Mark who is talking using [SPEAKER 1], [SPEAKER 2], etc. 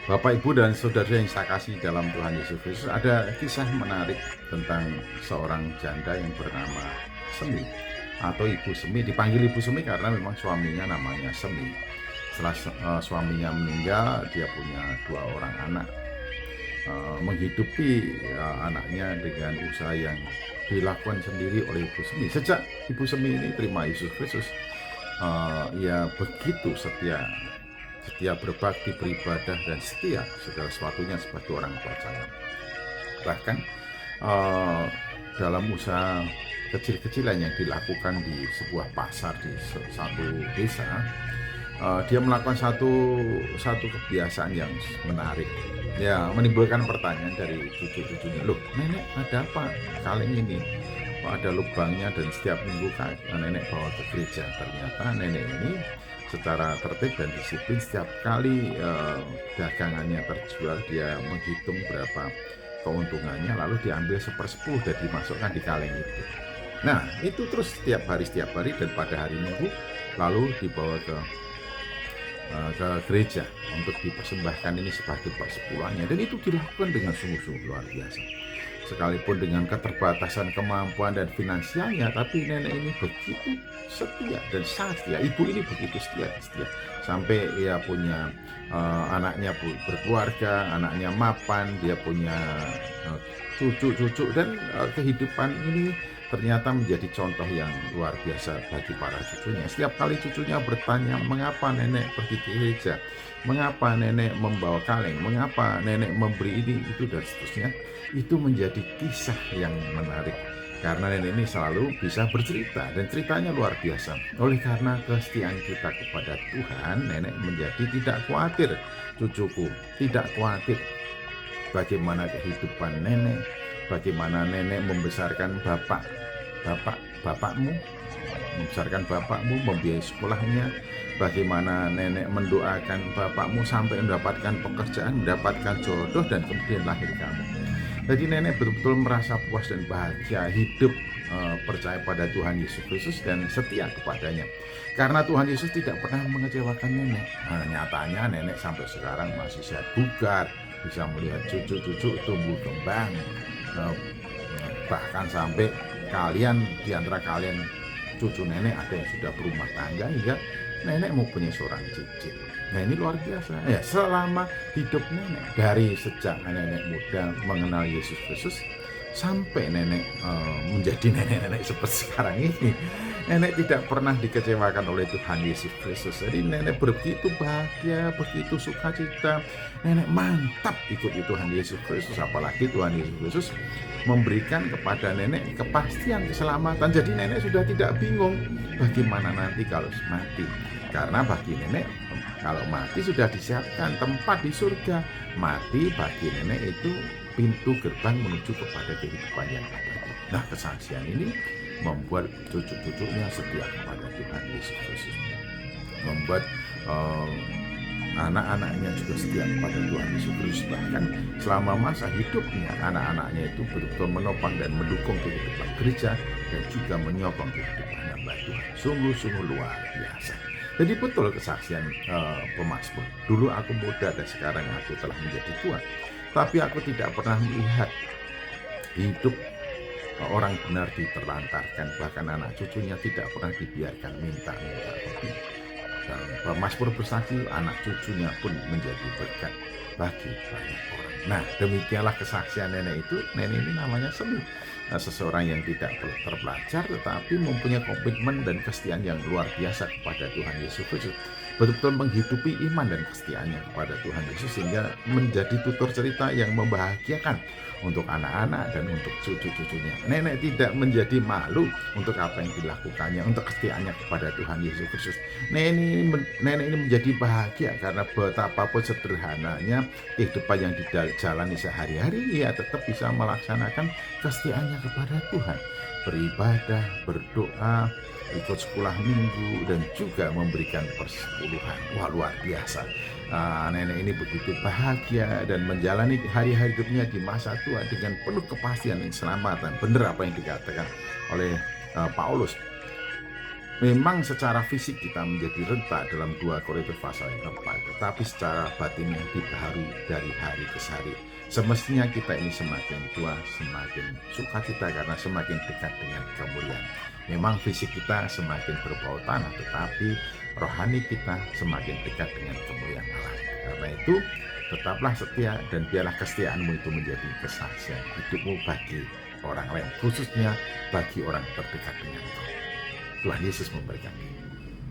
[SPEAKER 1] Bapak, Ibu, dan saudara yang saya kasih dalam Tuhan Yesus Kristus, ada kisah menarik tentang seorang janda yang bernama Semi atau Ibu Semi. Dipanggil Ibu Semi karena memang suaminya namanya Semi. Setelah suaminya meninggal, dia punya 2 orang anak. Menghidupi anaknya dengan usaha yang dilakukan sendiri oleh Ibu Semi. Sejak Ibu Semi ini terima Yesus Kristus, ia begitu setia berbakti, beribadah, dan setia segala sesuatunya sebagai orang percaya. Bahkan eh, dalam usaha kecil-kecilan yang dilakukan di sebuah pasar di satu desa, dia melakukan satu kebiasaan yang menarik. Ya, menimbulkan pertanyaan dari cucu-cucunya, loh nenek ada apa kaleng ini? Kok ada lubangnya dan setiap minggu nenek bawa ke gereja. Ternyata nenek ini secara tertib dan disiplin setiap kali dagangannya terjual, dia menghitung berapa keuntungannya, lalu diambil 1/10 dan dimasukkan di kaleng itu. Nah, itu terus setiap hari, dan pada hari Minggu lalu dibawa ke gereja untuk dipersembahkan ini sebagai persepuluhannya, dan itu dilakukan dengan sungguh-sungguh luar biasa. Sekalipun dengan keterbatasan kemampuan dan finansialnya, tapi nenek ini begitu setia dan sangat setia. Ibu ini begitu setia sampai ia punya anaknya berkeluarga, anaknya mapan, dia punya cucu-cucu, dan kehidupan ini ternyata menjadi contoh yang luar biasa bagi para cucunya. Setiap kali cucunya bertanya, mengapa nenek pergi ke gereja, mengapa nenek membawa kaleng, mengapa nenek memberi ini, itu, dan seterusnya, itu menjadi kisah yang menarik. Karena nenek ini selalu bisa bercerita, dan ceritanya luar biasa. Oleh karena kesetiaan kita kepada Tuhan, nenek menjadi tidak khawatir, cucuku, tidak khawatir bagaimana kehidupan nenek, bagaimana nenek membesarkan bapakmu, membiayai sekolahnya, bagaimana nenek mendoakan bapakmu sampai mendapatkan pekerjaan, mendapatkan jodoh, dan kemudian lahir kamu. Jadi nenek betul-betul merasa puas dan bahagia hidup percaya pada Tuhan Yesus Kristus dan setia kepadanya. Karena Tuhan Yesus tidak pernah mengecewakan nenek. Nah, nyatanya nenek sampai sekarang masih sehat bugar, bisa melihat cucu-cucu tumbuh kembang, bahkan sampai di antara kalian cucu nenek ada yang sudah berumah tangga, hingga nenek mau punya seorang cicit. Nah, ini luar biasa ya. Selama hidup nenek, dari sejak nenek muda mengenal Yesus Kristus sampai nenek menjadi nenek-nenek seperti sekarang ini, nenek tidak pernah dikecewakan oleh Tuhan Yesus Kristus. Jadi nenek begitu bahagia, begitu sukacita, nenek mantap ikuti Tuhan Yesus Kristus. Apalagi Tuhan Yesus Kristus memberikan kepada nenek kepastian keselamatan. Jadi nenek sudah tidak bingung bagaimana nanti kalau mati, karena bagi nenek kalau mati sudah disiapkan tempat di surga. Mati bagi nenek itu pintu gerbang menuju kepada kehidupan yang abadi. Nah, kesaksian ini membuat cucu-cucunya setia kepada Tuhan Yesus Kristus, membuat anak-anaknya juga setia kepada Tuhan Yesus Kristus. Bahkan selama masa hidupnya, anak-anaknya itu betul-betul menopang dan mendukung kehidupan gereja, dan juga menyokong kehidupan hamba Tuhan. Sungguh-sungguh luar biasa. Jadi betul kesaksian pemazmur. Dulu aku muda dan sekarang aku telah menjadi tua, tapi aku tidak pernah melihat hidup orang benar diterlantarkan, bahkan anak cucunya tidak pernah dibiarkan minta-minta roti. Dan pemazmur bersaksi, anak cucunya pun menjadi berkat bagi banyak orang. Nah, demikianlah kesaksian nenek itu. Nenek ini namanya Semi, seseorang yang tidak terpelajar tetapi mempunyai komitmen dan kesetiaan yang luar biasa kepada Tuhan Yesus Kristus. Betul-betul menghidupi iman dan kesetiaannya kepada Tuhan Yesus, sehingga menjadi tutur cerita yang membahagiakan untuk anak-anak dan untuk cucu-cucunya. Nenek tidak menjadi malu untuk apa yang dilakukannya, untuk kesetiaannya kepada Tuhan Yesus Kristus. Nenek ini menjadi bahagia karena betapapun sederhananya kehidupan yang dijalani sehari-hari, ia tetap bisa melaksanakan kesetiaannya kepada Tuhan, beribadah, berdoa, ikut sekolah minggu, dan juga memberikan persepuluhan. Wah, luar biasa. Nenek ini begitu bahagia dan menjalani hari-hari hidupnya di masa tua dengan penuh kepastian dan keselamatan. Benar apa yang dikatakan oleh Paulus Memang secara fisik kita menjadi renta dalam 2 Korintus pasal yang keempat, tetapi secara batinnya dibaharui dari hari ke hari. Semestinya kita ini semakin tua, semakin sukacita karena semakin dekat dengan kemuliaan. Memang fisik kita semakin berbau tanah, tetapi rohani kita semakin dekat dengan kemuliaan Allah. Karena itu, tetaplah setia dan biarlah kesetiaanmu itu menjadi kesaksian hidupmu bagi orang lain, khususnya bagi orang terdekat denganmu. Tuhan Yesus memberkati.